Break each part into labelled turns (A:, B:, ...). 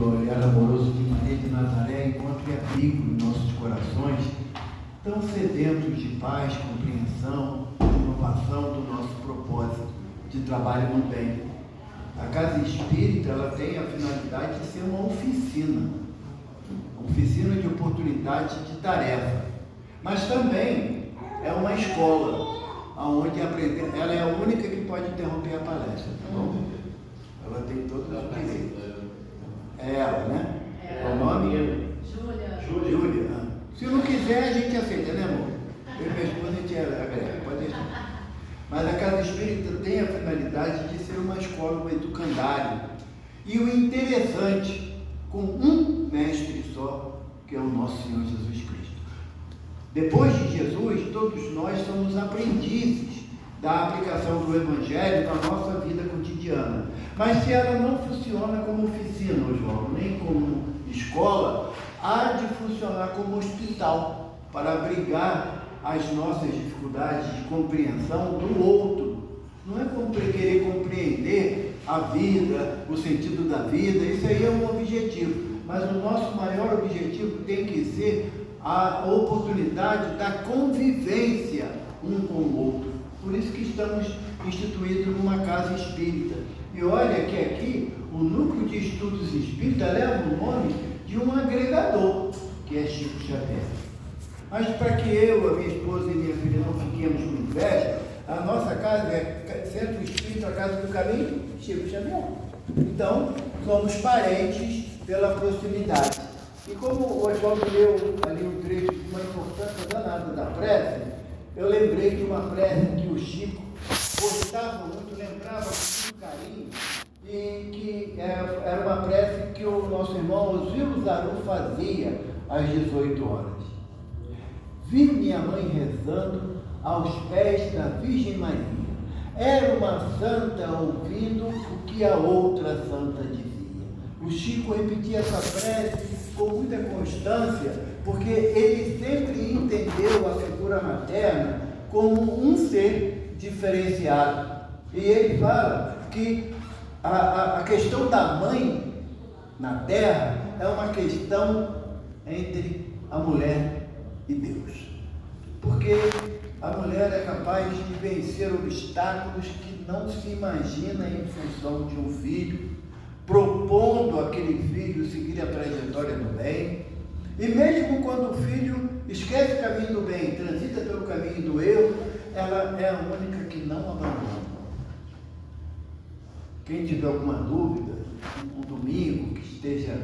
A: olhar amoroso de Maria de Nazaré encontre abrigo em nossos corações, tão sedentos de paz, compreensão, inovação do nosso propósito de trabalho no bem. A Casa Espírita, ela tem a finalidade de ser uma oficina de oportunidade de tarefa, mas também é uma escola, onde aprender. Ela é a única que pode interromper a palestra, tá bom? Ela tem todo o direito. É ela, né? É o nome? Júlia. Se não quiser, a gente aceita, né, amor? Eu e minha esposa, a gente agrega, pode deixar. Mas a Casa Espírita tem a finalidade de ser uma escola, um educandário. E o interessante, com um mestre só, que é o nosso Senhor Jesus Cristo. Depois de Jesus, todos nós somos aprendizes da aplicação do Evangelho na nossa vida cotidiana. Mas se ela não funciona como oficina, João, nem como escola, há de funcionar como hospital, para abrigar as nossas dificuldades de compreensão do outro. Não é querer compreender a vida, o sentido da vida, isso aí é um objetivo. Mas o nosso maior objetivo tem que ser a oportunidade da convivência um com o outro. Por isso que estamos instituídos numa casa espírita. E olha que aqui o Núcleo de Estudos Espírita leva o nome de um agregador, que é Chico Xavier. Mas para que eu, a minha esposa e minha filha não fiquemos com inveja, a nossa casa é Centro Espírita, a Casa do Caminho, Chico Xavier. Então, somos parentes pela proximidade. E como o Oswaldo leu ali um trecho de uma importância danada da prece, eu lembrei de uma prece que o Chico gostava muito, lembrava com muito carinho, e que era uma prece que o nosso irmão Osílio Zaru fazia às 18 horas. Vi minha mãe rezando aos pés da Virgem Maria. Era uma santa ouvindo o que a outra santa dizia. O Chico repetia essa prece com muita constância, porque ele sempre entendeu a figura materna como um ser diferenciado. E ele fala que a questão da mãe na terra é uma questão entre a mulher e Deus. Porque a mulher é capaz de vencer obstáculos que não se imagina em função de um filho, propondo aquele filho seguir a trajetória do bem. E mesmo quando o filho esquece o caminho do bem, transita pelo caminho do erro, ela é a única que não abandona. Quem tiver alguma dúvida, um domingo que esteja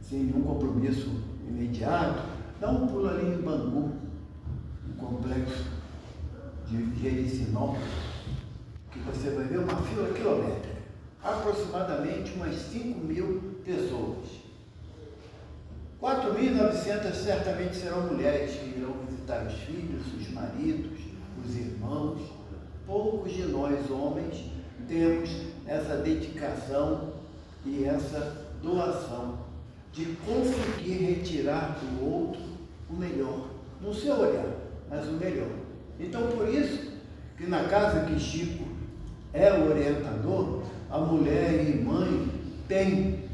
A: sem nenhum compromisso imediato, dá um pulo ali em Bangu, no complexo de Jericinópolis, que você vai ver uma fila quilométrica, aproximadamente umas 5.000 pessoas. 4.900 certamente serão mulheres que irão visitar os filhos, os maridos, os irmãos. Poucos de nós, homens, temos essa dedicação e essa doação de conseguir retirar do outro o melhor, no seu olhar, mas o melhor. Então, por isso que na casa que Chico é o orientador, a mulher e mãe tem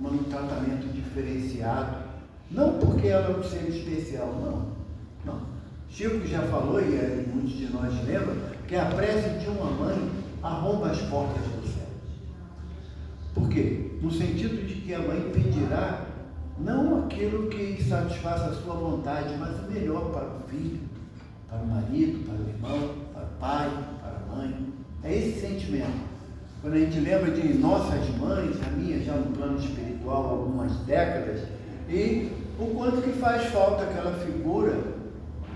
A: um tratamento diferenciado, não porque ela é um ser especial, não. Chico já falou, e muitos de nós lembram, que a prece de uma mãe arromba as portas do céu. Por quê? No sentido de que a mãe pedirá não aquilo que satisfaça a sua vontade, mas o melhor para o filho, para o marido, para o irmão, para o pai, para a mãe. É esse sentimento. Quando a gente lembra de nossas mães, a minha já no plano espiritual há algumas décadas, e o quanto que faz falta aquela figura,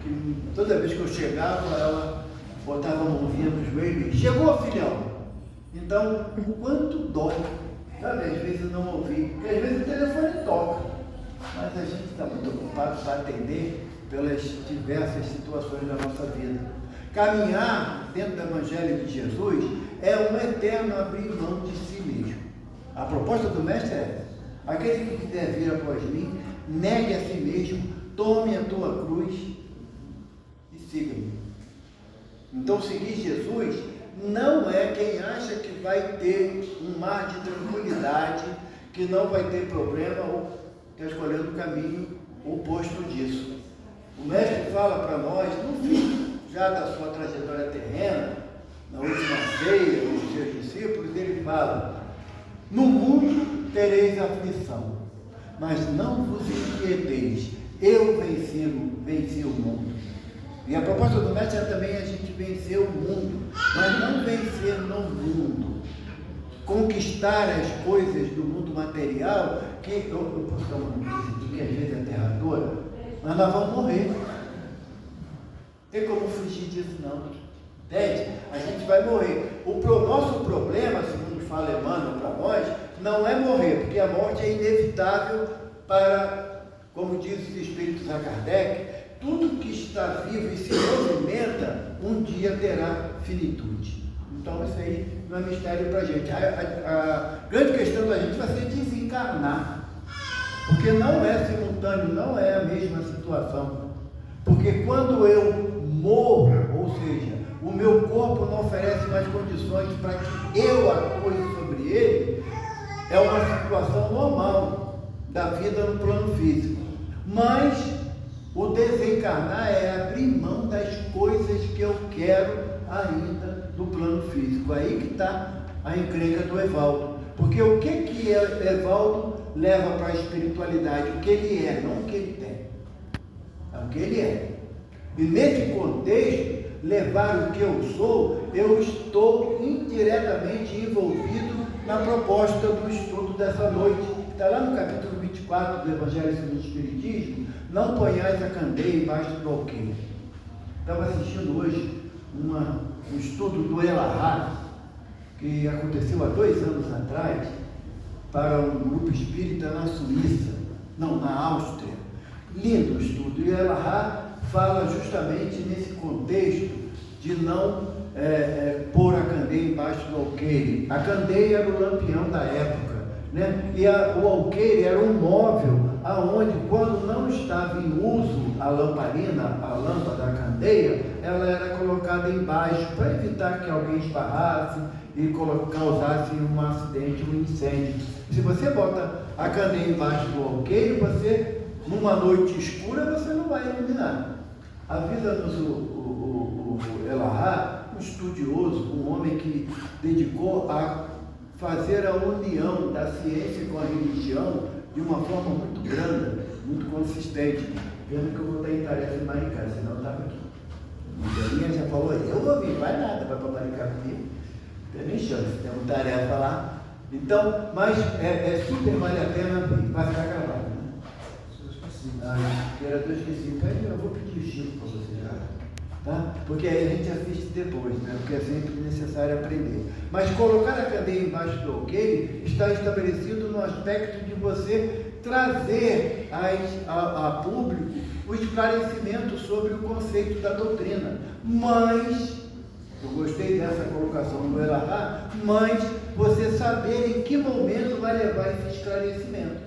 A: que toda vez que eu chegava, ela botava a mãozinha no joelho e chegou, filhão. Então, o quanto dói, sabe, às vezes não ouvir, porque às vezes o telefone toca, mas a gente está muito ocupado para atender pelas diversas situações da nossa vida. Caminhar dentro do Evangelho de Jesus é um eterno abrir mão de si mesmo. A proposta do Mestre é essa: aquele que quiser vir após mim, negue a si mesmo, tome a tua cruz e siga-me. Então, seguir Jesus não é quem acha que vai ter um mar de tranquilidade, que não vai ter problema ou está escolhendo o caminho oposto disso. O mestre fala para nós, no fim já da sua trajetória terrena, na última ceia, com os seus discípulos, ele fala: no mundo tereis aflição, mas não vos inquieteis, eu venci o mundo. E a proposta do mestre é também a gente vencer o mundo, mas não vencer no mundo, conquistar as coisas do mundo material, que eu posso dar uma notícia que às vezes é aterradora, mas nós vamos morrer. Não tem como fugir disso, não. Entende? A gente vai morrer. O nosso problema, segundo fala Emmanuel para nós, não é morrer, porque a morte é inevitável para, como diz os espíritos a Kardec, tudo que está vivo e se movimenta, um dia terá finitude. Então isso aí não é mistério para a gente. A grande questão da gente vai ser desencarnar, porque não é simultâneo, não é a mesma situação. Porque quando eu morro, ou seja, o meu corpo não oferece mais condições para que eu atue sobre ele, é uma situação normal da vida no plano físico. Mas o desencarnar é abrir mão das coisas que eu quero ainda do plano físico. Aí que está a encrenca do Evaldo. Porque o que Evaldo leva para a espiritualidade? O que ele é, não o que ele tem. É o que ele é. E nesse contexto, levar o que eu sou, eu estou indiretamente envolvido na proposta do estudo dessa noite. Está lá no capítulo 24 do Evangelho segundo o Espiritismo: não ponhais a candeia embaixo do alqueire. Estava assistindo hoje um estudo do Elahá, que aconteceu há 2 anos atrás, para um grupo espírita na Suíça, não, na Áustria. Lindo o estudo. E o Elahá fala justamente nesse contexto de não pôr a candeia embaixo do alqueire. A candeia era o lampião da época, né? E o alqueire era um móvel aonde, quando não estava em uso a lamparina, a lâmpada, a candeia, ela era colocada embaixo para evitar que alguém esbarrasse e causasse um acidente, um incêndio. Se você bota a candeia embaixo do alqueire, você, numa noite escura, você não vai iluminar. Avisa-nos o Elahá, um estudioso, um homem que dedicou a fazer a união da ciência com a religião de uma forma muito grande, muito consistente. Vendo que eu vou estar em tarefa em Maricá, senão eu estava aqui. A minha já falou: eu ouvi, vai nada, vai para Maricá comigo. Não tem nem chance, tem uma tarefa lá. Então, mas super vale a pena vir, vai ficar gravado, né? Que era 2 eu vou pedir o Chico para você já, tá? Porque aí a gente assiste depois, né? Porque é sempre necessário aprender. Mas colocar a candeia embaixo do alqueire está estabelecido no aspecto de você trazer a público o esclarecimento sobre o conceito da doutrina. Mas, eu gostei dessa colocação do Elahá, mas você saber em que momento vai levar esse esclarecimento.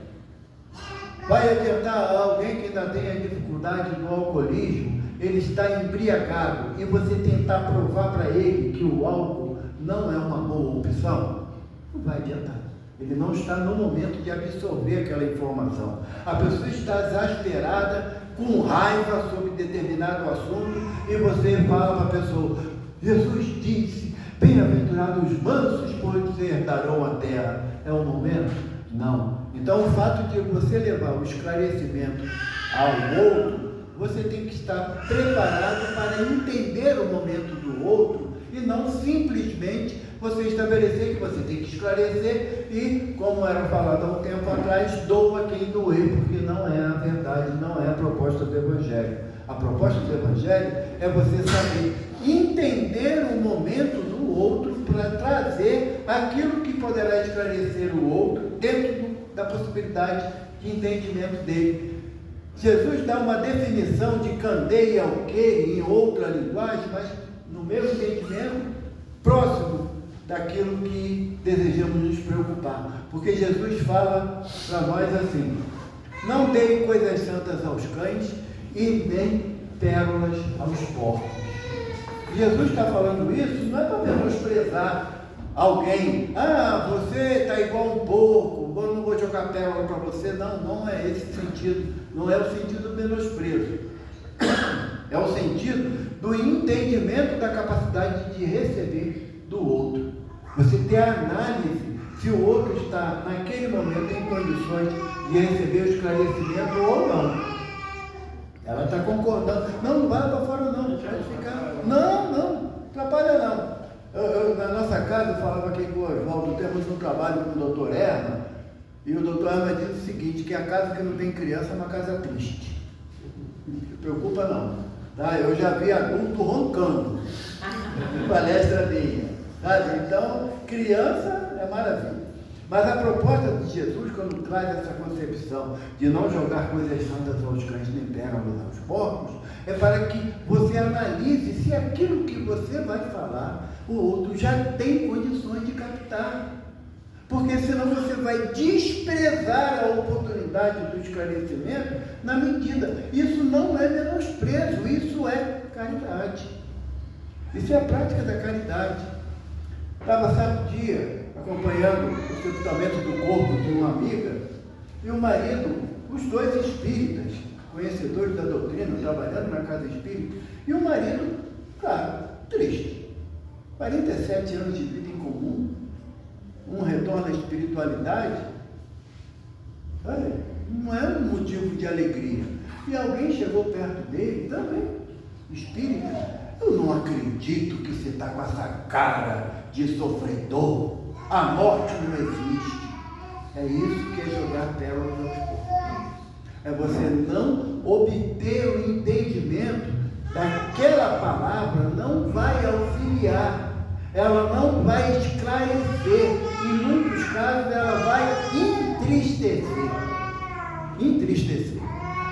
A: Vai adiantar alguém que ainda tem a dificuldade do alcoolismo, ele está embriagado, e você tentar provar para ele que o álcool não é uma boa opção? Não vai adiantar. Ele não está no momento de absorver aquela informação. A pessoa está exasperada, com raiva sobre determinado assunto, e você fala para a pessoa: Jesus disse, bem-aventurados os mansos, pois herdarão a terra. É o momento? Não. Então, o fato de você levar o esclarecimento ao outro, você tem que estar preparado para entender o momento do outro, e não simplesmente você estabelecer que você tem que esclarecer e, como era falado há um tempo atrás, doa quem doer, porque não é a verdade, não é a proposta do Evangelho. A proposta do Evangelho é você saber entender o momento do outro para trazer aquilo que poderá esclarecer o outro dentro da possibilidade de entendimento dele. Jesus dá uma definição de candeia e alqueire em outra linguagem, mas no meu entendimento, próximo daquilo que desejamos nos preocupar. Porque Jesus fala para nós assim: não deem coisas santas aos cães e nem pérolas aos porcos. Jesus está falando isso não é para menosprezar alguém. Ah, você está igual um porco, eu não vou te jogar pérola para você. Não, não é esse sentido. Não é o sentido do menosprezo. É o sentido do entendimento da capacidade de receber do outro. Você ter a análise se o outro está, naquele momento, em condições de receber o esclarecimento ou não. Ela está concordando. Não vai para fora não, pode ficar. Não, atrapalha não. Na nossa casa, eu falava aqui com o Oswaldo, temos um trabalho com o doutor Erma, e o doutor Erma diz o seguinte, que a casa que não tem criança é uma casa triste. Não se preocupa não. Tá? Eu já vi adulto roncando em palestra minha. Sabe? Então, criança é maravilha. Mas a proposta de Jesus, quando traz essa concepção de não jogar coisas santas aos cães nem pérolas aos porcos, é para que você analise se aquilo que você vai falar, o outro já tem condições de captar. Porque senão você vai desprezar a oportunidade do esclarecimento na medida. Isso não é menosprezo, isso é caridade. Isso é a prática da caridade. Estava certo dia acompanhando o sepultamento do corpo de uma amiga, e o marido, os dois espíritas, conhecedores da doutrina, trabalhando na casa espírita, e o marido, claro, triste. 47 anos de vida em comum, um retorno à espiritualidade, olha, não é um motivo de alegria. E alguém chegou perto dele, também, espírita, eu não acredito que você está com essa cara de sofredor. A morte não existe. É isso que é jogar pérolas aos porcos. É você não obter o entendimento daquela palavra, não vai auxiliar, ela não vai esclarecer. Em muitos casos, ela vai entristecer. Entristecer.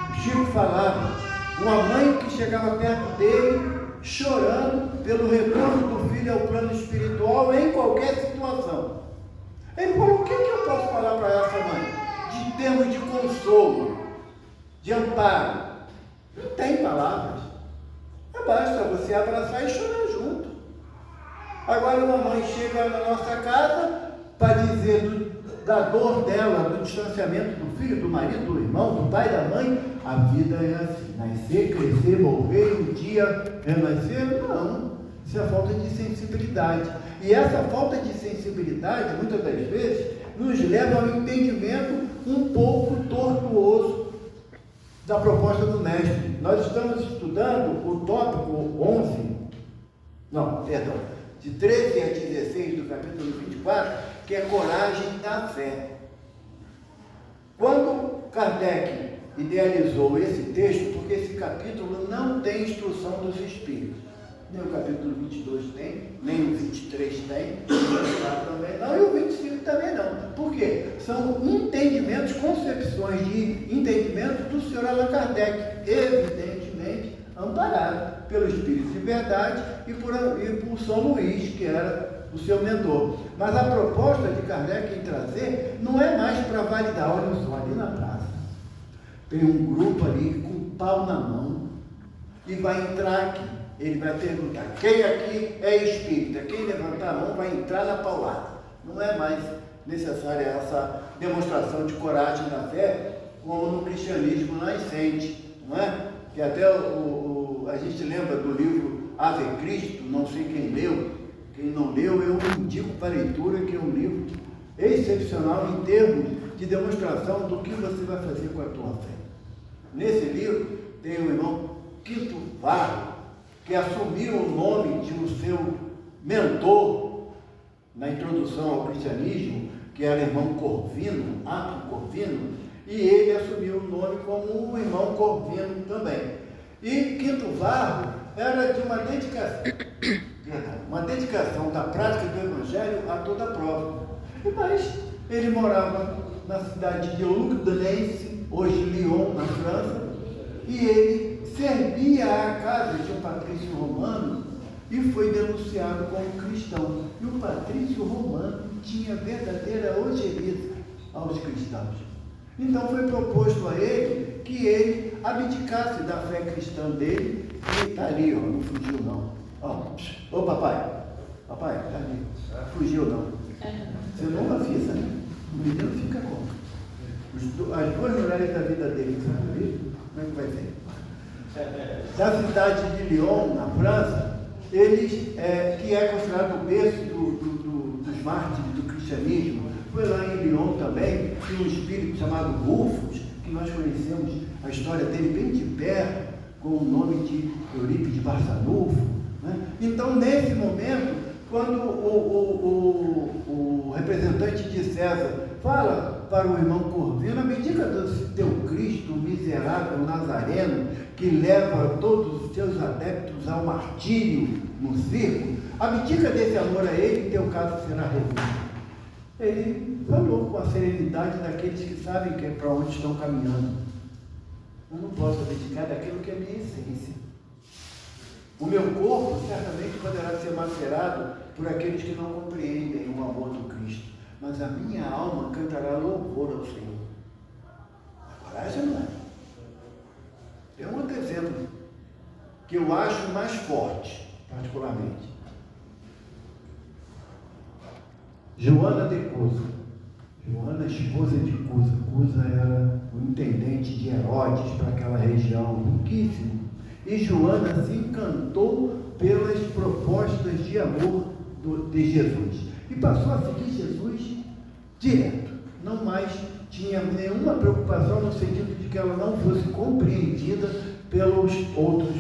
A: O Chico falava, uma mãe que chegava perto dele, chorando pelo retorno do filho ao plano espiritual em qualquer situação. Ele falou, o que eu posso falar para essa mãe? De termos de consolo, de amparo. Não tem palavras. Basta você abraçar e chorar junto. Agora uma mãe chega na nossa casa para dizer da dor dela, do distanciamento do filho, do marido, do irmão, do pai, da mãe. A vida é assim, nascer, crescer, morrer, um dia renascer. Não, isso é falta de sensibilidade. E essa falta de sensibilidade, muitas das vezes, nos leva ao entendimento um pouco tortuoso da proposta do mestre. Nós estamos estudando o tópico 11, de 13 a 16 do capítulo 24, que é coragem da fé. Quando Kardec idealizou esse texto, porque esse capítulo não tem instrução dos espíritos, nem o capítulo 22 tem, nem o 23 tem, o também não, e o 25 também não. Por quê? São entendimentos, concepções de entendimento do senhor Allan Kardec, evidentemente amparado pelo Espírito de Verdade e por São Luís, que era o seu mentor. Mas a proposta de Kardec em trazer não é mais para validar. Olha só, ali na praça tem um grupo ali com um pau na mão e vai entrar aqui. Ele vai perguntar, quem aqui é espírita? Quem levantar a mão vai entrar na paulada. Não é mais necessária essa demonstração de coragem da fé, como no cristianismo nascente, não é? Que até a gente lembra do livro Ave Cristo, não sei quem leu. Quem não leu, eu indico para a leitura, que é um livro excepcional em termos de demonstração do que você vai fazer com a tua fé. Nesse livro tem o irmão Quinto Varro, que assumiu o nome de o seu mentor na introdução ao cristianismo, que era o irmão Corvino, Apio Corvino, e ele assumiu o nome como o irmão Corvino também. E Quinto Varro era de uma dedicação da prática do Evangelho a toda a prova. Mas ele morava na cidade de Lugdunense, hoje Lyon, na França, e ele servia à casa de um patrício romano e foi denunciado como cristão. E o patrício romano tinha verdadeira ojeriza aos cristãos. Então foi proposto a ele que ele abdicasse da fé cristã dele, e está ali, ó, não fugiu não. Ô papai, está ali, fugiu não. Você não avisa, né? O menino fica como? as duas mulheres da vida dele, sabe isso? Como é que vai ser? Da cidade de Lyon, na França, eles, que é considerado o berço dos mártires do cristianismo, foi lá em Lyon também, tinha um espírito chamado Rufus, que nós conhecemos a história dele bem de perto, com o nome de Eurípides Barçanufo, né? Então, nesse momento, quando o representante de César fala para o irmão Corvino, abdica do teu Cristo miserável nazareno, que leva todos os teus adeptos ao martírio no circo, abdica desse amor a ele e teu caso será resolvido. Ele falou com a serenidade daqueles que sabem para onde estão caminhando. Eu não posso abdicar daquilo que é minha essência. O meu corpo certamente poderá ser macerado por aqueles que não compreendem o amor do Cristo, mas a minha alma cantará louvor ao Senhor. A coragem não é. É um outro exemplo que eu acho mais forte, particularmente. Joana de Cusa. Joana, esposa de Cusa. Cusa era o intendente de Herodes para aquela região, riquíssimo. E Joana se encantou pelas propostas de amor de Jesus. E passou a seguir Jesus direto. Não mais tinha nenhuma preocupação no sentido de que ela não fosse compreendida pelos outros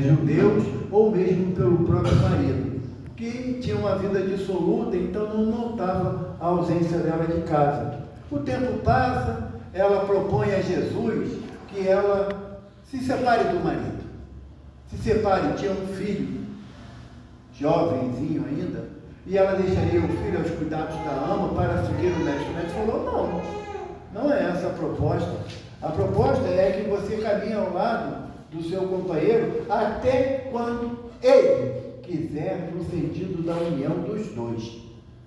A: judeus ou mesmo pelo próprio marido, que tinha uma vida dissoluta, então não notava a ausência dela de casa. O tempo passa, ela propõe a Jesus que ela se separe do marido. Se separe, tinha um filho, jovenzinho ainda, e ela deixaria o filho aos cuidados da ama para seguir o mestre. O mestre falou, não é essa a proposta. A proposta é que você caminhe ao lado do seu companheiro até quando ele quiser, no sentido da união dos dois.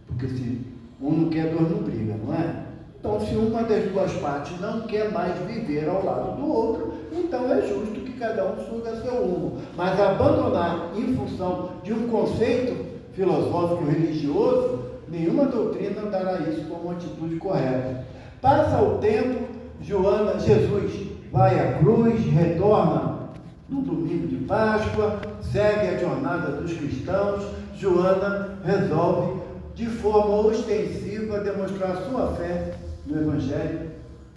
A: Porque se um não quer, dois não briga, não é? Então, se uma das duas partes não quer mais viver ao lado do outro, então é justo que cada um suga seu rumo. Mas abandonar em função de um conceito filosófico religioso, nenhuma doutrina dará isso como atitude correta. Passa o tempo, Jesus vai à cruz, retorna no domingo de Páscoa, segue a jornada dos cristãos. Joana resolve, de forma ostensiva, demonstrar sua fé no Evangelho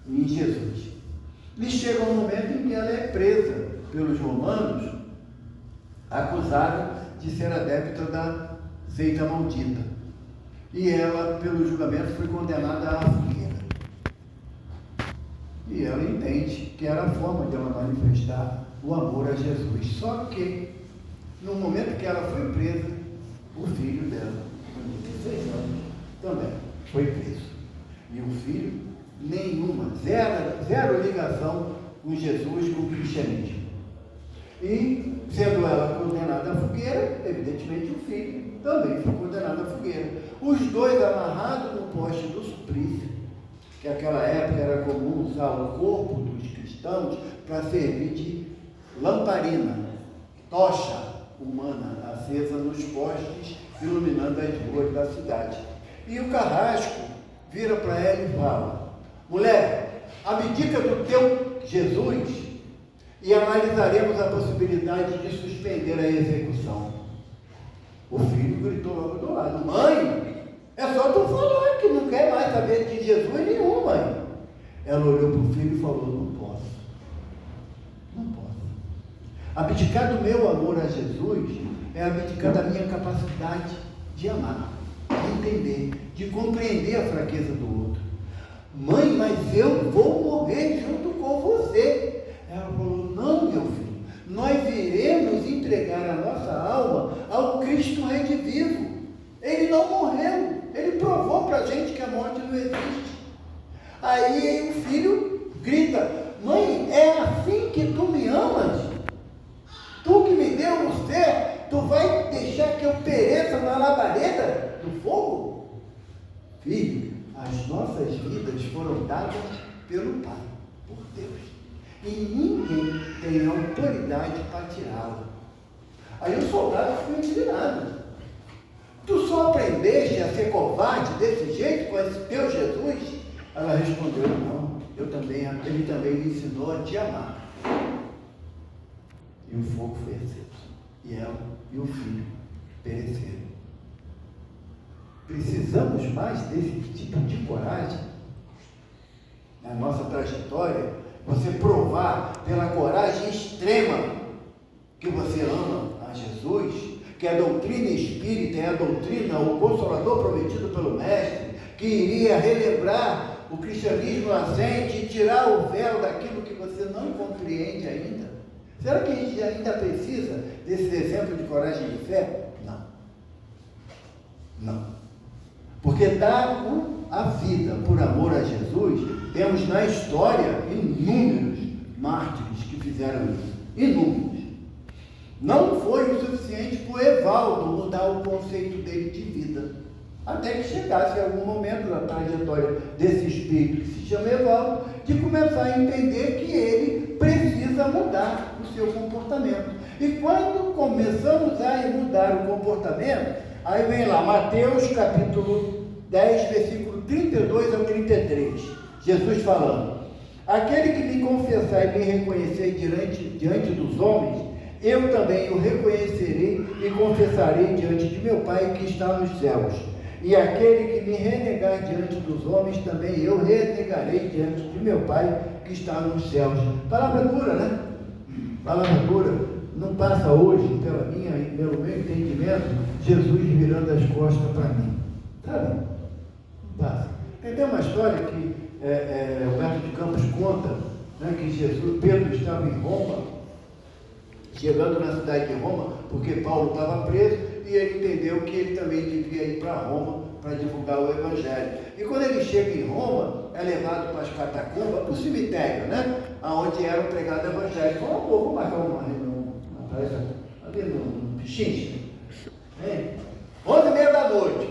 A: e em Jesus. E chega um momento em que ela é presa pelos romanos, acusada de ser adepta da seita maldita. E ela, pelo julgamento, foi condenada à fogueira. E ela entende que era a forma de ela manifestar o amor a Jesus. Só que, no momento que ela foi presa, o filho dela, com 16 anos, também foi preso. E o filho, nenhuma, zero ligação com Jesus, com o cristianismo. E, sendo ela condenada à fogueira, evidentemente o filho também foi condenado à fogueira. Os dois amarrados no poste do suplício, que naquela época era comum usar o corpo dos cristãos para servir de lamparina, tocha humana acesa nos postes, iluminando as ruas da cidade. E o carrasco vira para ela e fala: mulher, abdica do teu Jesus e analisaremos a possibilidade de suspender a execução. O filho gritou logo do lado: mãe, é só tu falar que não quer mais saber de Jesus nenhum, mãe. Ela olhou para o filho e falou: não posso. Abdicar do meu amor a Jesus é abdicar da minha capacidade de amar, de entender, de compreender a fraqueza do outro. Mãe, mas eu vou morrer junto com você. Ela falou: não, meu filho, nós iremos entregar a nossa alma ao Cristo redivivo. Ele não morreu, ele provou para a gente que a morte não existe. Aí o filho grita: mãe, é assim que tu me amas? Tu que me deu o ser, tu vai deixar que eu pereça na labareda do fogo? Filho, as nossas vidas foram dadas pelo Pai, por Deus. E ninguém tem autoridade para tirá-la. Aí o soldado ficou indignado. Tu só aprendeste a ser covarde desse jeito com esse teu Jesus? Ela respondeu: não, eu ele também me ensinou a te amar. E o fogo foi aceso. E ela e o filho pereceram. Precisamos mais desse tipo de coragem na nossa trajetória. Você provar pela coragem extrema que você ama a Jesus, que a doutrina espírita é a doutrina, o Consolador prometido pelo Mestre, que iria relembrar o cristianismo nascente e tirar o véu daquilo que você não compreende ainda. Será que a gente ainda precisa desses exemplos de coragem e de fé? Não. Não. Porque dar a vida por amor a Jesus, temos na história inúmeros mártires que fizeram isso. Inúmeros. Não foi o suficiente para o Evaldo mudar o conceito dele de vida. Até que chegasse em algum momento na trajetória desse espírito que se chama Evaldo, de começar a entender que ele precisa mudar o seu comportamento. E quando começamos a mudar o comportamento, aí vem lá, Mateus capítulo 10, versículo 32 ao 33. Jesus falando: aquele que me confessar e me reconhecer diante dos homens, eu também o reconhecerei e confessarei diante de meu Pai que está nos céus. E aquele que me renegar diante dos homens, também eu renegarei diante de meu Pai que está nos céus. Palavra dura, né? Palavra dura. Não passa hoje, pelo meu entendimento, Jesus virando as costas para mim. Sabe? Não passa. Tem uma história que Humberto de Campos conta, né, que Pedro estava em Roma, chegando na cidade de Roma, porque Paulo estava preso, e ele entendeu que ele também devia ir para Roma para divulgar o Evangelho. E quando ele chega em Roma, é levado para as catacumbas, para o cemitério, né? Onde era pregado o Evangelho. Falou: vou marcar uma reunião ali no Pichincha. 11h30 da noite.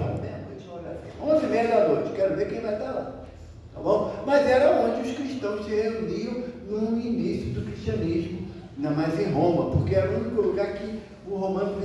A: 11h30 da noite. Quero ver quem vai estar lá. Tá bom? Mas era onde os cristãos se reuniam no início do cristianismo, ainda mais em Roma, porque era o único lugar que o romano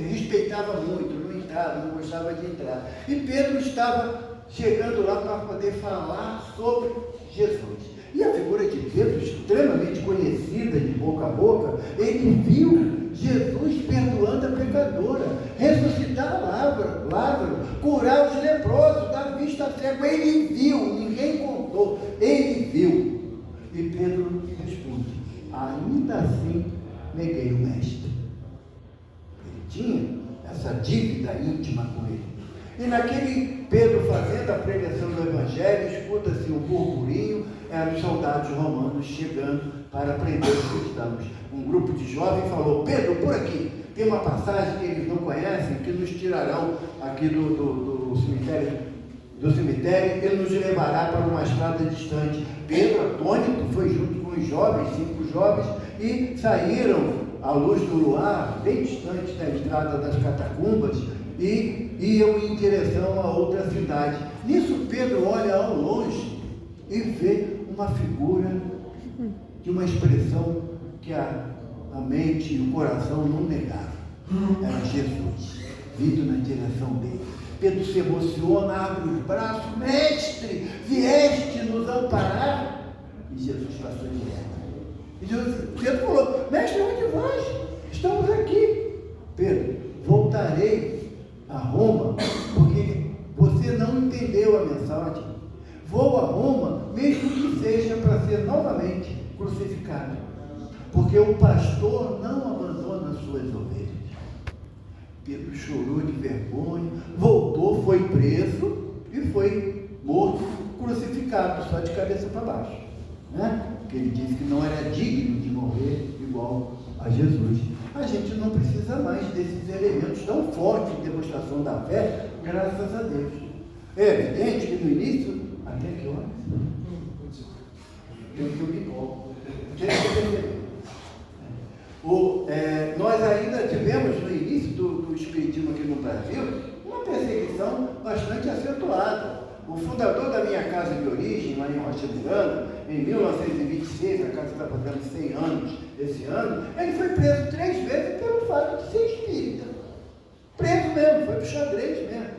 A: respeitava muito, não entrava, não gostava de entrar. E Pedro estava chegando lá para poder falar sobre Jesus. E a figura de Pedro, extremamente conhecida de boca a boca, ele viu Jesus perdoando a pecadora, ressuscitar Lázaro, curar os leprosos, dar vista cego. Ele viu, ninguém contou, ele viu. E Pedro responde: ainda assim neguei o Mestre. Ele tinha essa dívida íntima com ele. E naquele Pedro fazendo a pregação do Evangelho, escuta-se um burburinho, eram os soldados romanos chegando para prender os cristãos. Um grupo de jovens falou: Pedro, por aqui, tem uma passagem que eles não conhecem, que nos tirarão aqui do cemitério, ele nos levará para uma estrada distante. Pedro, atônito, foi junto com os jovens, 5 jovens, e saíram à luz do luar, bem distante da estrada das catacumbas, e iam em direção a outra cidade. Nisso Pedro olha ao longe e vê uma figura de uma expressão que a mente e o coração não negavam. Era Jesus, vindo na direção dele. Pedro se emociona, abre os braços: Mestre, vieste nos amparar? E Jesus passou direto. E Pedro falou: Mestre, onde vais? Estamos aqui. Pedro: voltarei a Roma, porque você não entendeu a mensagem. Vou a Roma, mesmo que seja para ser novamente crucificado, porque o pastor não abandona as suas ovelhas. Pedro chorou de vergonha, voltou, foi preso e foi morto, crucificado, só de cabeça para baixo, né? Porque ele disse que não era digno de morrer igual a Jesus. A gente não precisa mais desses elementos tão fortes de demonstração da fé, graças a Deus. É evidente que no início, até que horas? Eu me empolgo. Nós ainda tivemos no início do Espiritismo aqui no Brasil uma perseguição bastante acentuada. O fundador da minha casa de origem, lá em Rocha Miranda, em 1926, a casa está fazendo 100 anos esse ano, ele foi preso 3 vezes pelo fato de ser espírita. Preso mesmo, foi para o xadrez mesmo.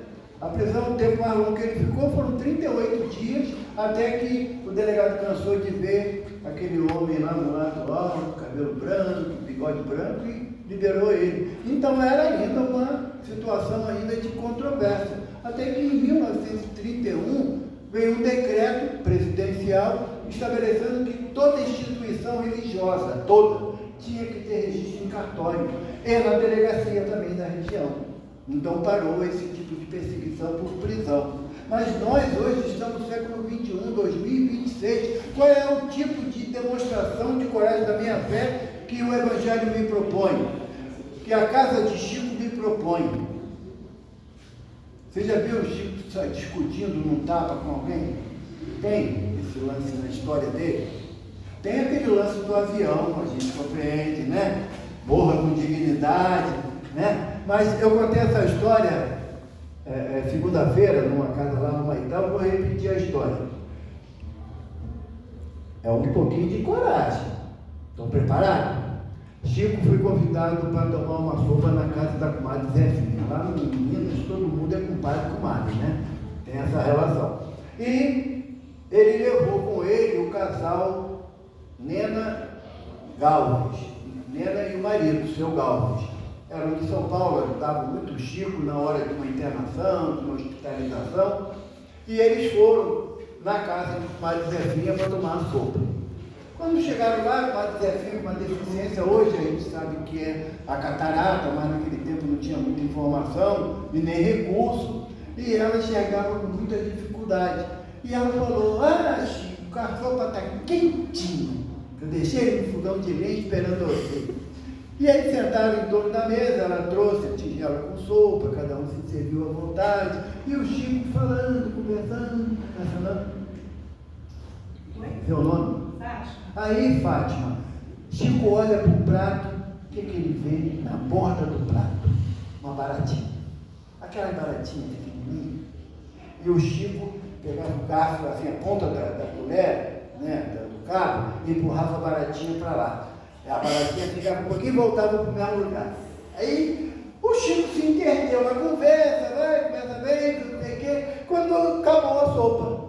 A: A prisão, o tempo mais longo que ele ficou foram 38 dias, até que o delegado cansou de ver aquele homem lá no lado alto, cabelo branco, bigode branco, e liberou ele. Então era ainda uma situação ainda de controvérsia. Até que em 1931 veio um decreto presidencial estabelecendo que toda instituição religiosa, toda, tinha que ter registro em cartório e na delegacia também da região. Então parou esse tipo de perseguição por prisão. Mas nós hoje estamos no século XXI, 2026. Qual é o tipo de demonstração de coragem da minha fé que o Evangelho me propõe? Que a casa de Chico me propõe? Você já viu o Chico discutindo num tapa com alguém? Tem esse lance na história dele? Tem aquele lance do avião, a gente compreende, né? Morra com dignidade, né? Mas eu contei essa história segunda-feira, numa casa lá no Maitá, eu vou repetir a história. É um pouquinho de coragem. Estão preparados? Chico foi convidado para tomar uma sopa na casa da comadre Zefinha. Lá em Minas, todo mundo é compadre e comadre, né? Tem essa relação. E ele levou com ele o casal Nena Galves. Nena e o marido, seu Galves. Eram de São Paulo, ajudavam muito o Chico na hora de uma internação, de uma hospitalização. E eles foram na casa do comadre Zefinha para tomar a sopa. Quando chegaram lá, o padre Zefinho, com uma deficiência, hoje a gente sabe que é a catarata, mas naquele tempo não tinha muita informação e nem recurso, e ela enxergava com muita dificuldade. E ela falou: "Ah, Chico, a sopa está quentinha, eu deixei ele no fogão de lenha esperando você." E aí sentaram em torno da mesa, ela trouxe a tigela com sopa, cada um se serviu à vontade, e o Chico falando, conversando, Seu nome? Aí, Fátima, Chico olha para o prato, o que ele vê na borda do prato? Uma baratinha. Aquela baratinha pequenininha. E o Chico pegava o garfo, assim, a ponta da colher, né, do cabo, e empurrava a baratinha para lá. A baratinha ficava um pouquinho e voltava para o mesmo lugar. Aí o Chico se interdeu na conversa, começa bem, não sei o quê. Quando acabou a sopa,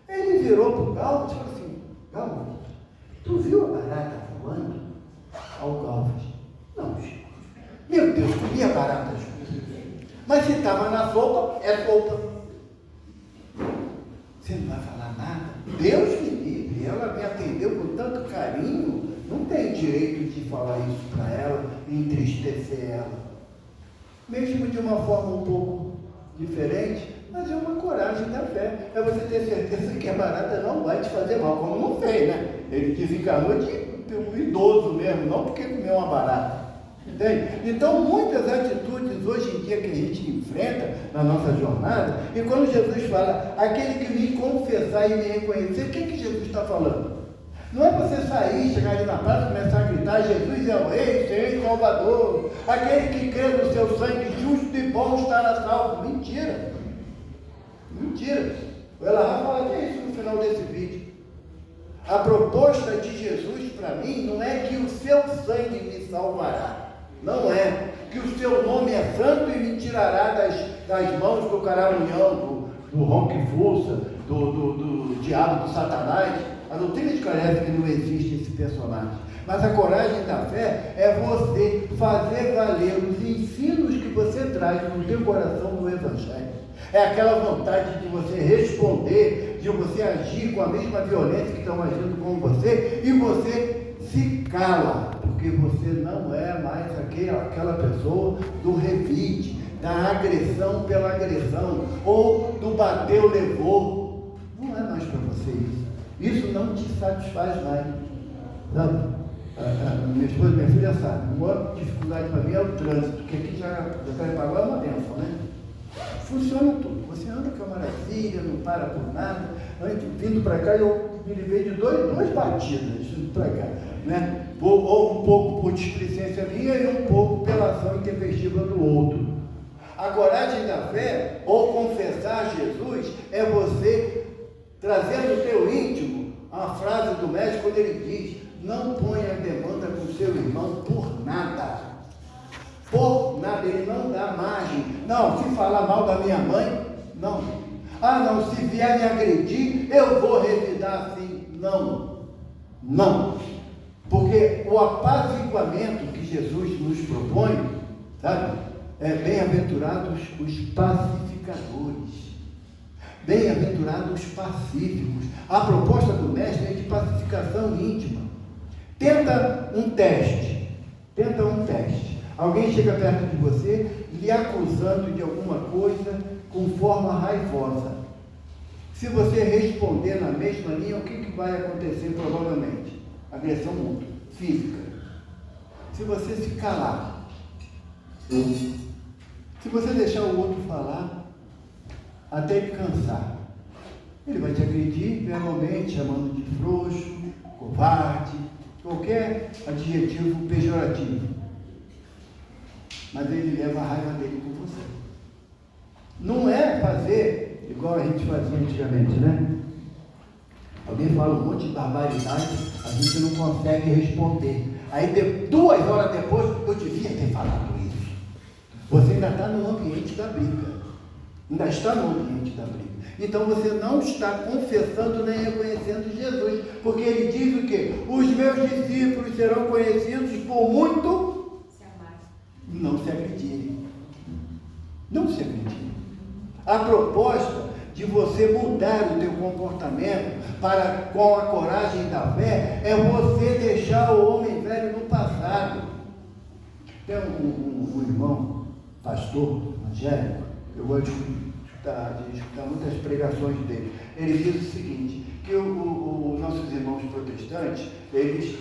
A: ele virou para o Galvez e falou assim: "Galvez, tu viu a barata voando?" Ao Galvez: "Não, Chico. Meu Deus, comia barata junto. Mas se estava na sopa, é sopa. Você não vai falar nada? Deus me livre, ela me atendeu com tanto carinho, não tem direito de falar isso para ela e entristecer ela." Mesmo de uma forma um pouco diferente, mas é uma coragem da fé. É você ter certeza que a barata não vai te fazer mal, como não fez, né? Ele desencarnou de um idoso mesmo, não porque comeu uma barata. Entende? Então, muitas atitudes hoje em dia que a gente enfrenta na nossa jornada, e quando Jesus fala: "Aquele que me confessar e me reconhecer", o que Jesus está falando? Não é você sair, chegar ali na praça e começar a gritar: "Jesus é o Rei, Senhor e Salvador, aquele que crê no seu sangue justo e bom estará salvo." Mentira! Mentira! O Elahá fala disso no final desse vídeo. A proposta de Jesus para mim não é que o seu sangue me salvará. Não é. Que o seu nome é santo e me tirará das mãos do caramunhão, do ronque-fuça, do diabo, do Satanás. A doutrina esclarece que não existe esse personagem. Mas a coragem da fé é você fazer valer os ensinos que você traz no teu coração no Evangelho. É aquela vontade de você responder, de você agir com a mesma violência que estão agindo com você, e você se cala, porque você não é mais aquela pessoa do revide, da agressão pela agressão, ou do bateu, levou. Não é mais para você isso. Isso não te satisfaz mais. Não. Minha esposa e minha filha sabem, a maior dificuldade para mim é o trânsito, porque aqui já vai pagar uma bênção, né? Funciona tudo. Você anda com a maravilha, não para por nada. Vindo para cá, eu me livrei de duas batidas vindo para cá, né? Ou um pouco por displicência minha e um pouco pela ação intempestiva do outro. A coragem da fé, ou confessar Jesus, é você trazer no teu íntimo a frase do médico quando ele diz: "Não ponha demanda com seu irmão por nada." Por nada, ele não dá margem. Não, se falar mal da minha mãe, Não. Ah, não, se vier me agredir, eu vou revidar assim. Não. Não. Porque o apaziguamento que Jesus nos propõe, sabe? Bem-aventurados os pacificadores. Bem-aventurados os pacíficos. A proposta do mestre é de pacificação íntima. Tenta um teste. Alguém chega perto de você, lhe acusando de alguma coisa com forma raivosa. Se você responder na mesma linha, o que vai acontecer provavelmente? Agressão mútua, física. Se você se calar, se você deixar o outro falar, até ele cansar, ele vai te agredir verbalmente, chamando de frouxo, covarde, qualquer adjetivo pejorativo. Mas ele leva a raiva dele com você. Não é fazer igual a gente fazia antigamente, né? Alguém fala um monte de barbaridade, a gente não consegue responder. Aí 2 horas depois, eu devia ter falado isso. Você ainda está no ambiente da briga. Então você não está confessando nem reconhecendo Jesus. Porque ele diz o quê? Os meus discípulos serão conhecidos por muito se amarem. Não se agredirem. A proposta de você mudar o teu comportamento com a coragem da fé é você deixar o homem velho no passado. Tem um irmão, pastor evangélico, eu gosto de escutar muitas pregações dele. Ele diz o seguinte, que os nossos irmãos protestantes, eles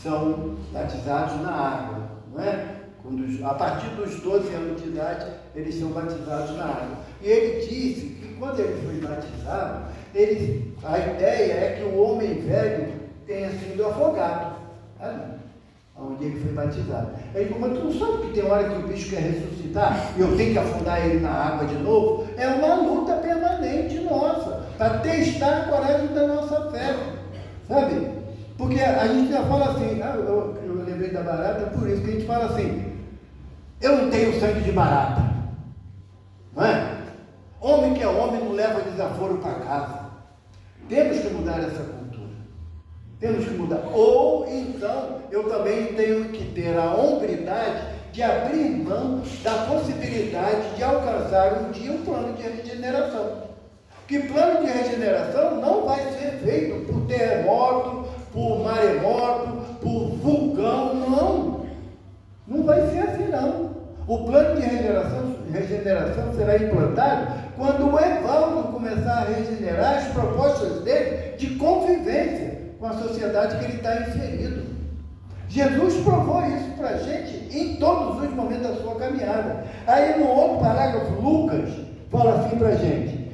A: são batizados na água, não é? A partir dos 12 anos de idade, eles são batizados na água. E ele disse que quando ele foi batizado, a ideia é que o homem velho tenha sido afogado, ali, onde ele foi batizado. Ele falou, mas tu não sabe que tem hora que o bicho quer ressuscitar e eu tenho que afundar ele na água de novo? É uma luta permanente nossa, para testar a coragem da nossa fé, sabe? Porque a gente já fala assim, eu lembrei da barata, por isso que a gente fala assim, eu não tenho sangue de barata, não é? Homem que é homem não leva desaforo para casa. Temos que mudar essa cultura. Ou então, eu também tenho que ter a hombridade de abrir mão da possibilidade de alcançar um dia um plano de regeneração. Que plano de regeneração não vai ser feito por terremoto, por maremoto, por vulcão, não. Não vai ser assim, não. O plano de regeneração será implantado quando o Evaldo começar a regenerar as propostas dele de convivência com a sociedade que ele está inserido. Jesus provou isso para a gente em todos os momentos da sua caminhada. Aí no outro parágrafo, Lucas fala assim para a gente,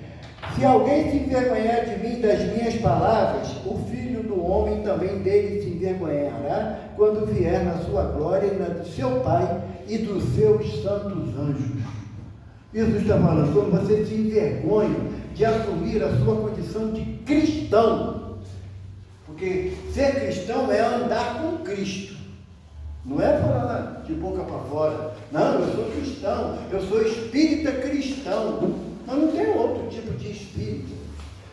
A: se alguém se envergonhar de mim, das minhas palavras, o Filho do Homem também dele se envergonhará quando vier na sua glória e na do seu Pai e dos seus santos anjos. Jesus está falando, quando você se envergonha de assumir a sua condição de cristão, porque ser cristão é andar com Cristo, não é falar de boca para fora, não, eu sou cristão, eu sou espírita cristão, mas não tem outro tipo de espírito,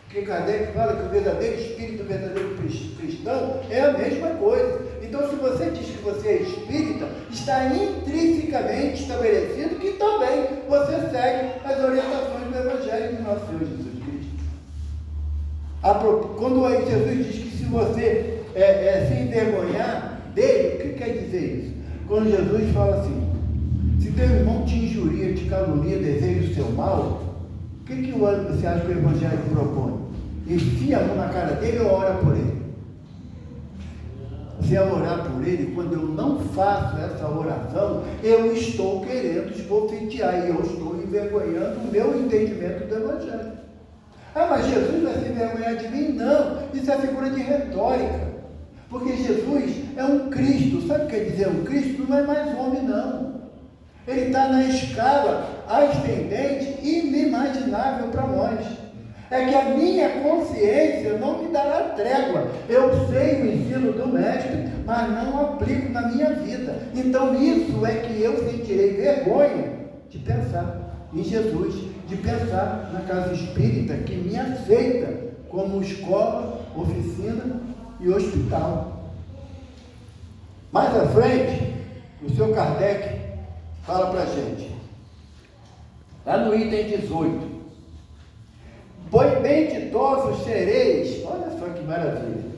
A: porque Kardec fala que o verdadeiro espírito, o verdadeiro cristão é a mesma coisa. Então, se você diz que você é espírita, está intrinsecamente estabelecido que também você segue as orientações do Evangelho do nosso Senhor Jesus Cristo. Quando Jesus diz que se você se envergonhar dele, o que quer dizer isso? Quando Jesus fala assim, se teu irmão te injuria, te calunia, deseja o seu mal, o que você acha que o Evangelho propõe? Enfia a mão na cara dele ou ora por ele? Se eu orar por ele, quando eu não faço essa oração, eu estou querendo esbofetear e eu estou envergonhando o meu entendimento do Evangelho. Ah, mas Jesus vai se envergonhar de mim? Não, isso é figura de retórica. Porque Jesus é um Cristo. Sabe o que quer dizer um Cristo? Não é mais homem, não. Ele está na escala ascendente inimaginável para nós. É que a minha consciência não me dará trégua. Eu sei o ensino do mestre, mas não aplico na minha vida. Então isso é que eu sentirei vergonha de pensar em Jesus, de pensar na casa espírita que me aceita como escola, oficina e hospital. Mais à frente, o seu Kardec fala para a gente, lá no item 18, pois bem ditosos sereis, olha só que maravilha,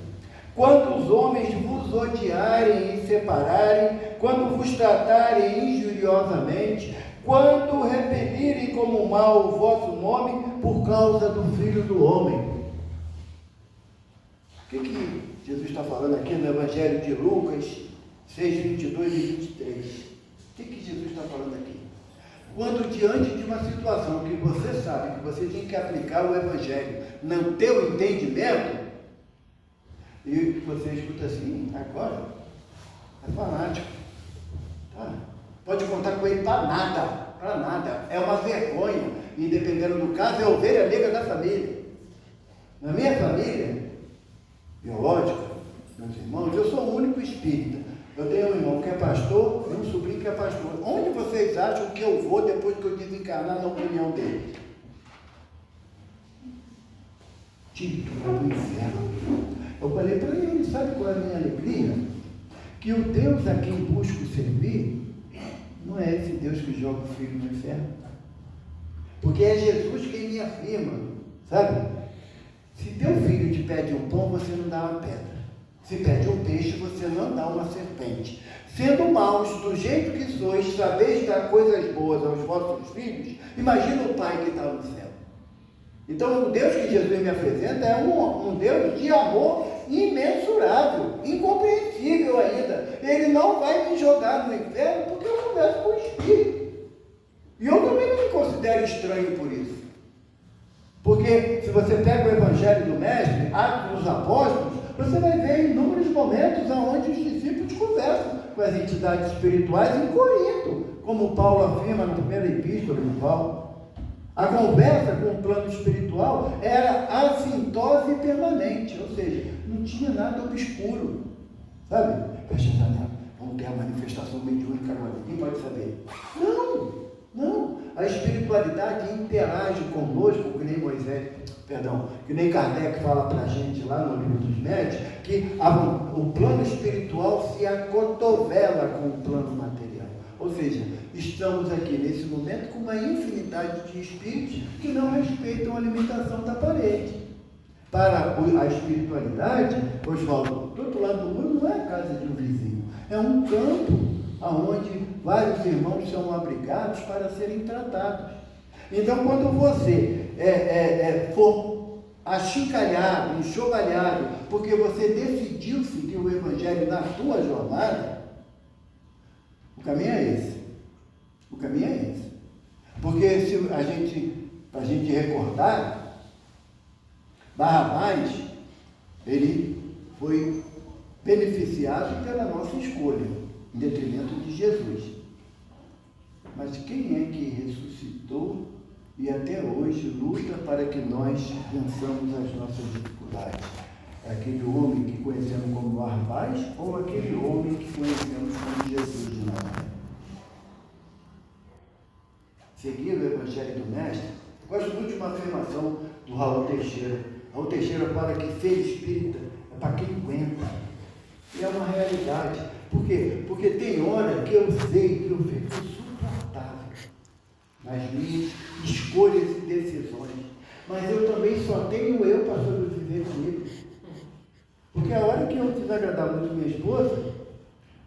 A: quando os homens vos odiarem e separarem, quando vos tratarem injuriosamente, quando repelirem como mal o vosso nome por causa do Filho do Homem. O que Jesus está falando aqui no Evangelho de Lucas 6, 22 e 23? O que Jesus está falando aqui? Quando diante de uma situação que você sabe que você tem que aplicar o Evangelho no teu entendimento, e você escuta assim, agora, é fanático, tá? Pode contar com ele para nada, é uma vergonha, e dependendo do caso, é a ovelha negra da família. Na minha família biológica, meus irmãos, eu sou o único espírita. Eu tenho um irmão que é pastor e um sobrinho que é pastor. Onde vocês acham que eu vou depois que eu desencarnar na opinião dele? Título do inferno. Eu falei para ele, sabe qual é a minha alegria? Que o Deus a quem busco servir não é esse Deus que joga o filho no inferno. Porque é Jesus quem me afirma, sabe? Se teu filho te pede um pão, você não dá uma pedra. Se pede um peixe, você não dá uma serpente. Sendo maus, do jeito que sois, sabeis dar coisas boas aos vossos filhos, imagina o Pai que está no céu. Então, o Deus que Jesus me apresenta é um Deus de amor imensurável, incompreensível ainda. Ele não vai me jogar no inferno porque eu converso com o Espírito. E eu também não me considero estranho por isso. Porque se você pega o Evangelho do Mestre, Atos dos Apóstolos, você vai ver inúmeros momentos onde os discípulos conversam com as entidades espirituais em Corinto, como Paulo afirma na primeira epístola de Paulo. A conversa com o plano espiritual era assintose permanente, ou seja, não tinha nada obscuro, sabe? Fecha a janela, vamos ter a manifestação mediúnica agora, ninguém pode saber. Não, a espiritualidade interage conosco, que nem Kardec fala para a gente lá no Livro dos Médios, que o plano espiritual se acotovela com o plano material. Ou seja, estamos aqui nesse momento com uma infinidade de espíritos que não respeitam a limitação da parede. Para a espiritualidade, Oswaldo, do outro lado do muro não é a casa de um vizinho, é um campo onde vários irmãos são abrigados para serem tratados. Então, quando você for achincalhado, enxovalhado, porque você decidiu seguir o Evangelho na tua jornada, o caminho é esse. Porque se a gente recordar, Barrabás, ele foi beneficiado pela nossa escolha, em detrimento de Jesus. Mas quem é que ressuscitou e até hoje luta para que nós vençamos as nossas dificuldades? É aquele homem que conhecemos como Barrabás ou aquele homem que conhecemos como Jesus de Nazaré? Seguir o Evangelho do Mestre, eu gosto muito de uma afirmação do Raul Teixeira. Raul Teixeira fala que ser espírita é para quem aguenta. E é uma realidade. Por quê? Porque tem hora que eu sei que eu fico insuportável nas minhas escolhas e decisões. Mas eu também só tenho eu para sobreviver comigo. Porque a hora que eu desagradar muito minha esposa,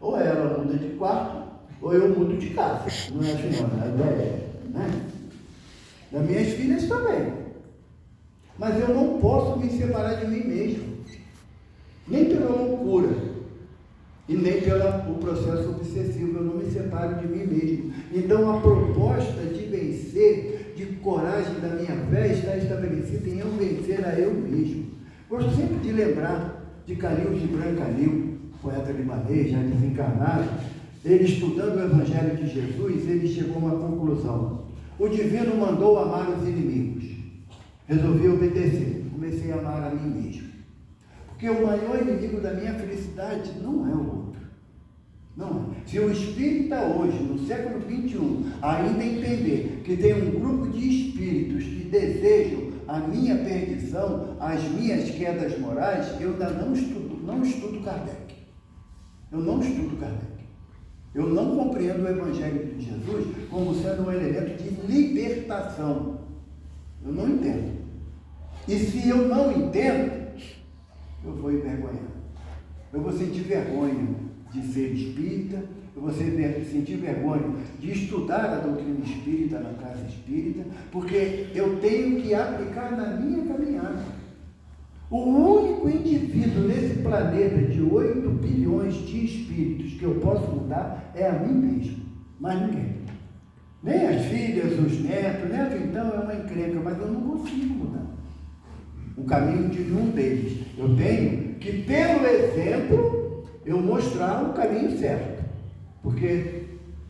A: ou ela muda de quarto, ou eu mudo de casa. Não é assim não, né? Das minhas filhas também. Mas eu não posso me separar de mim mesmo. Nem pela loucura. E nem pelo processo obsessivo, eu não me separo de mim mesmo. Então a proposta de vencer, de coragem da minha fé, está estabelecida em eu vencer a eu mesmo. Gosto sempre de lembrar de Calil Gibran Calil, poeta libanês, já desencarnado. Ele, estudando o Evangelho de Jesus, ele chegou a uma conclusão. O divino mandou amar os inimigos. Resolvi obedecer. Comecei a amar a mim mesmo. Porque o maior inimigo da minha felicidade não é o outro. Não. Se o espírita hoje, no século XXI, ainda entender que tem um grupo de espíritos que desejam a minha perdição, as minhas quedas morais, eu ainda não estudo Kardec. Eu não estudo Kardec. Eu não compreendo o Evangelho de Jesus como sendo um elemento de libertação. Eu não entendo. E se eu não entendo, eu vou envergonhar. Eu vou sentir vergonha de ser espírita, eu vou sentir vergonha de estudar a doutrina espírita na casa espírita, porque eu tenho que aplicar na minha caminhada. O único indivíduo nesse planeta de 8 bilhões de espíritos que eu posso mudar é a mim mesmo, mais ninguém. Nem as filhas, os netos, neto então é uma encrenca, mas eu não consigo mudar o caminho de nenhum deles. Eu tenho que, pelo exemplo, eu mostrar o caminho certo. Porque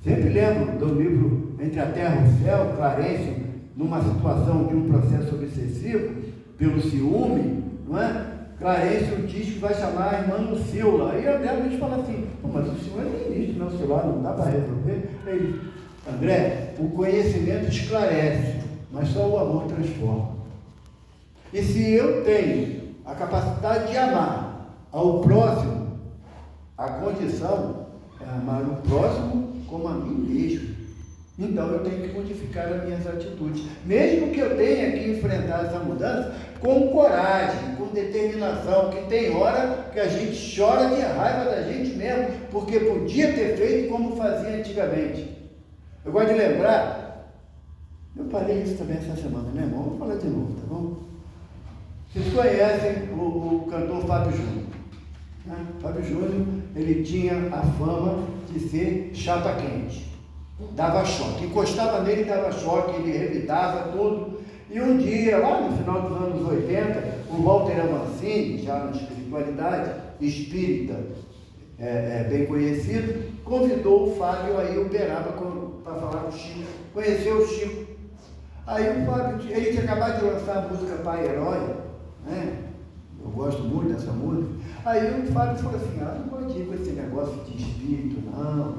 A: sempre lembro do livro Entre a Terra e o Céu, Clarencio, numa situação de um processo obsessivo, pelo ciúme, não é? Clarencio diz que vai chamar a irmã Lucila. Aí André Luiz fala assim, mas o senhor é ministro, meu celular não dá para resolver. Ele, André, o conhecimento esclarece, mas só o amor transforma. E se eu tenho a capacidade de amar ao próximo, a condição é amar o próximo como a mim mesmo. Então eu tenho que modificar as minhas atitudes, mesmo que eu tenha que enfrentar essa mudança com coragem, com determinação, que tem hora que a gente chora de raiva da gente mesmo, porque podia ter feito como fazia antigamente. Eu gosto de lembrar, eu falei isso também essa semana, né, irmão? Vou falar de novo, tá bom? Vocês conhecem o cantor Fábio Júnior, né? Fábio Júnior, ele tinha a fama de ser chapa quente, dava choque, encostava nele e dava choque, ele revidava tudo. E um dia, lá no final dos anos 80, o Walter Amancini, já na espiritualidade, espírita bem conhecido, convidou o Fábio a ir ao Uberaba para falar com o Chico, conheceu o Chico. Aí o Fábio, ele tinha acabado de lançar a música Pai Herói, né? Eu gosto muito dessa música. Aí o Fábio falou assim, não pode ir com esse negócio de espírito, não.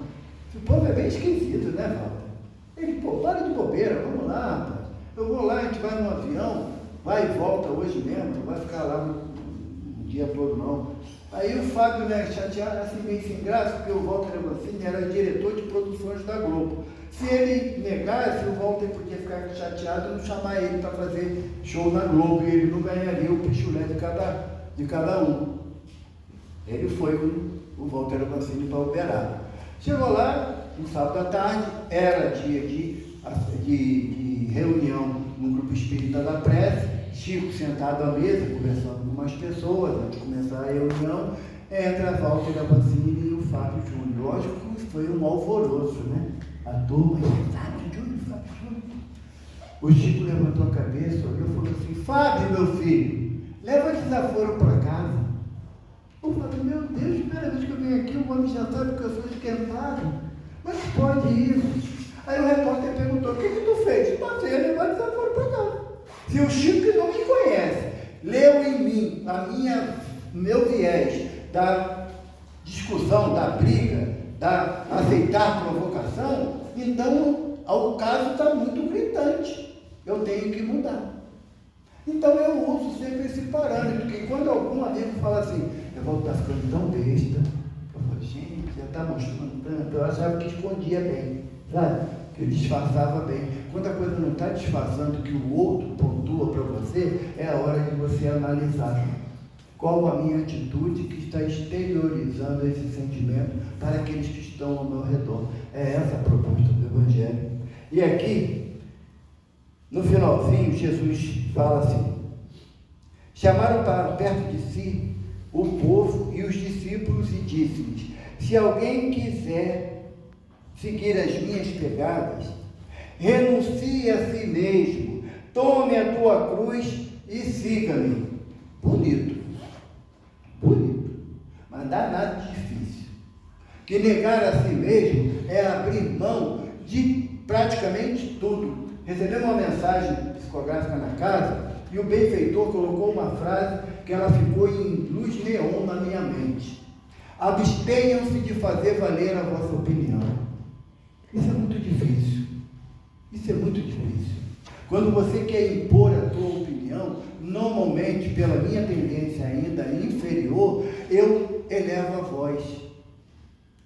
A: Esse povo é bem esquisito, né, Walter? Ele, para de bobeira, vamos lá, rapaz. Eu vou lá, a gente vai no avião, vai e volta hoje mesmo, não vai ficar lá o dia todo, não. Aí o Fábio, né, chateado, assim, meio sem graça, porque o Walter Amancini era diretor de produções da Globo. Se ele negasse, o Walter podia ficar chateado e não chamar ele para fazer show na Globo, e ele não ganharia o pichulé de cada um. Ele foi com o Walter Amancini para Uberaba. Chegou lá, no sábado à tarde, era dia de reunião no grupo espírita da prece, Chico sentado à mesa, conversando com umas pessoas, antes de começar a reunião, entra Walter Amancini e o Fábio Júnior. Lógico que foi um alvoroço, né? A turma, Fábio Júnior. O Chico levantou a cabeça, olhou e falou assim, Fábio, meu filho, leva desaforo para casa. Eu falei, meu Deus, primeira vez que eu venho aqui, o homem já sabe que eu sou esquentado. Mas pode ir. Aí o repórter perguntou, o que tu fez? Passei a levar desaforo para casa. Se o Chico, que não me conhece, leu em mim meu viés da discussão, da briga, da aceitar provocação, então o caso está muito gritante. Eu tenho que mudar. Então eu uso sempre esse parâmetro, que quando algum amigo fala assim, eu vou estar ficando tão besta, eu falo, gente, já está mostrando tanto, eu achava que escondia bem, sabe? Que eu disfarçava bem. Quando a coisa não está disfarçando que o outro pontua para você, é a hora de você analisar qual a minha atitude que está exteriorizando esse sentimento para aqueles que estão ao meu redor. É essa a proposta do Evangelho. E aqui, no finalzinho, Jesus fala assim, chamaram para perto de si o povo e os discípulos e disse-lhes, se alguém quiser seguir as minhas pegadas, renuncie a si mesmo, tome a tua cruz e siga-me. Bonito, mas não dá nada de difícil. Que negar a si mesmo é abrir mão de praticamente tudo. Recebemos uma mensagem psicográfica na casa e o benfeitor colocou uma frase que ela ficou em luz neon na minha mente. Abstenham-se de fazer valer a vossa opinião. Isso é muito difícil. Isso é muito difícil. Quando você quer impor a tua opinião, normalmente, pela minha tendência ainda inferior, eu elevo a voz.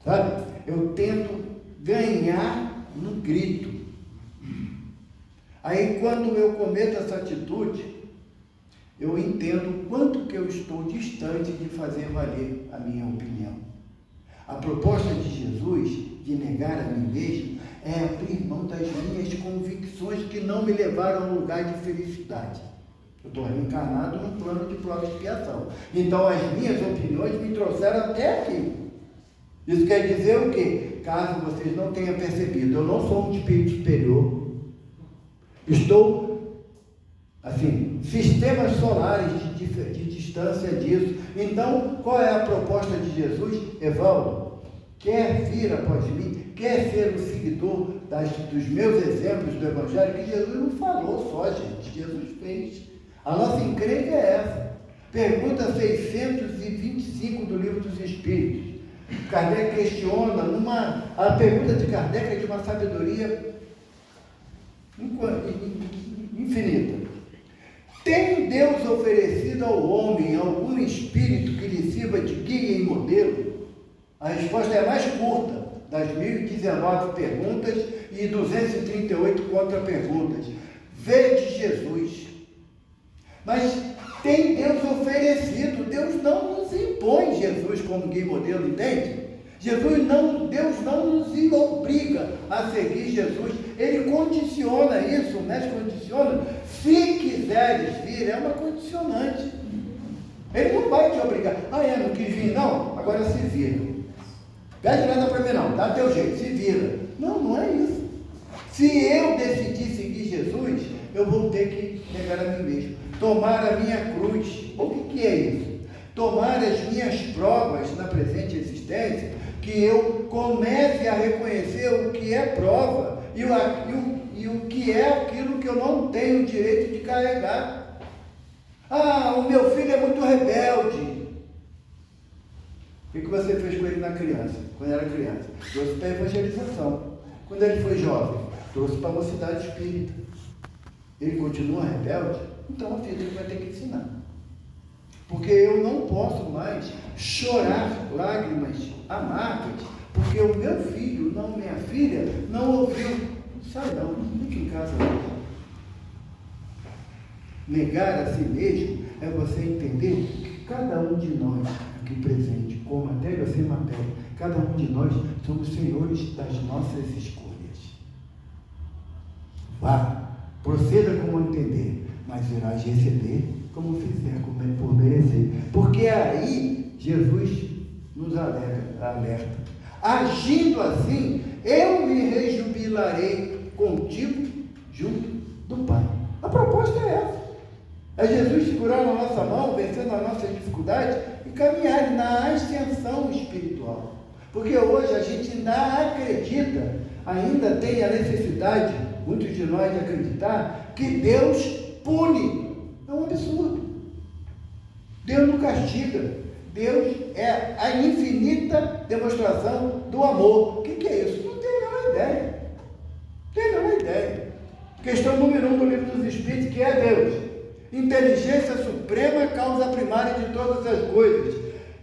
A: Sabe? Eu tento ganhar no grito. Aí, quando eu cometo essa atitude, eu entendo o quanto que eu estou distante de fazer valer a minha opinião. A proposta de Jesus de negar a mim mesmo é abrir mão das minhas convicções que não me levaram a um lugar de felicidade. Eu estou reencarnado num plano de prova e expiação. Então, as minhas opiniões me trouxeram até aqui. Isso quer dizer o quê? Caso vocês não tenham percebido, eu não sou um espírito superior. Estou, assim, sistemas solares de distância disso. Então, qual é a proposta de Jesus? Evaldo, quer vir após mim? Quer ser o seguidor dos meus exemplos do Evangelho? Que Jesus não falou só, gente. Jesus fez. A nossa encrenca é essa. Pergunta 625 do Livro dos Espíritos. Kardec questiona, a pergunta de Kardec é de uma sabedoria infinita. Tem Deus oferecido ao homem algum espírito que lhe sirva de guia e modelo? A resposta é a mais curta das 1019 perguntas e 238 contra-perguntas. Vede Jesus. Mas tem Deus oferecido, Deus não nos impõe Jesus como guia e modelo, entende? Deus não nos obriga a seguir Jesus, Ele condiciona isso, o mestre condiciona, se quiseres vir, é uma condicionante. Ele não vai te obrigar, não quis vir não, agora se vira. Pede nada para mim não, dá teu jeito, se vira. Não é isso. Se eu decidir seguir Jesus, eu vou ter que negar a mim mesmo, tomar a minha cruz. O que é isso? Tomar as minhas provas na presente existência, que eu comece a reconhecer o que é prova e o que é aquilo que eu não tenho direito de carregar. O meu filho é muito rebelde. O que você fez com ele quando era criança? Trouxe para a evangelização. Quando ele foi jovem, trouxe para a mocidade espírita. Ele continua rebelde? Então a vida ele vai ter que ensinar. Porque eu não posso mais chorar lágrimas amargas, porque o meu filho, não minha filha, não ouviu. Sai não, fica em casa hoje. Negar a si mesmo é você entender que cada um de nós, aqui presente, com matéria ou sem matéria, cada um de nós somos senhores das nossas escolhas. Vá, proceda como entender, mas irás receber como fizer por merecer. Porque aí Jesus nos alerta. Agindo assim, eu me rejubilarei contigo junto do Pai. A proposta é essa. É Jesus segurar na nossa mão, vencendo a nossa dificuldade e caminhar na ascensão espiritual. Porque hoje a gente ainda acredita, ainda tem a necessidade, muitos de nós, de acreditar que Deus pune. É um absurdo. Deus não castiga. Deus é a infinita demonstração do amor. O que é isso? Não tem a menor ideia. Não tem a menor ideia. Questão número 1 do Livro dos Espíritos, que é Deus. Inteligência suprema, causa primária de todas as coisas.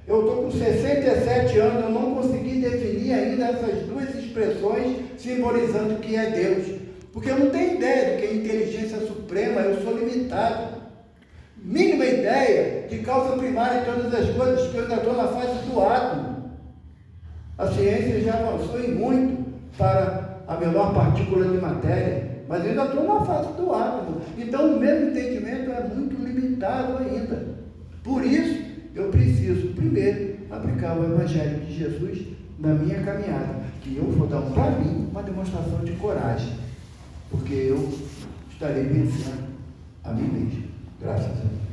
A: Eu estou com 67 anos, eu não consegui definir ainda essas duas expressões simbolizando o que é Deus. Porque eu não tenho ideia do que é inteligência suprema, eu sou limitado. Mínima ideia de causa primária de todas as coisas, porque eu ainda estou na fase do átomo. A ciência já avançou em muito para a menor partícula de matéria, mas eu ainda estou na fase do átomo. Então o meu entendimento é muito limitado ainda. Por isso, eu preciso, primeiro, aplicar o Evangelho de Jesus na minha caminhada, que eu vou dar para mim uma demonstração de coragem, porque eu estarei vencendo a mim mesmo. Graças a Deus.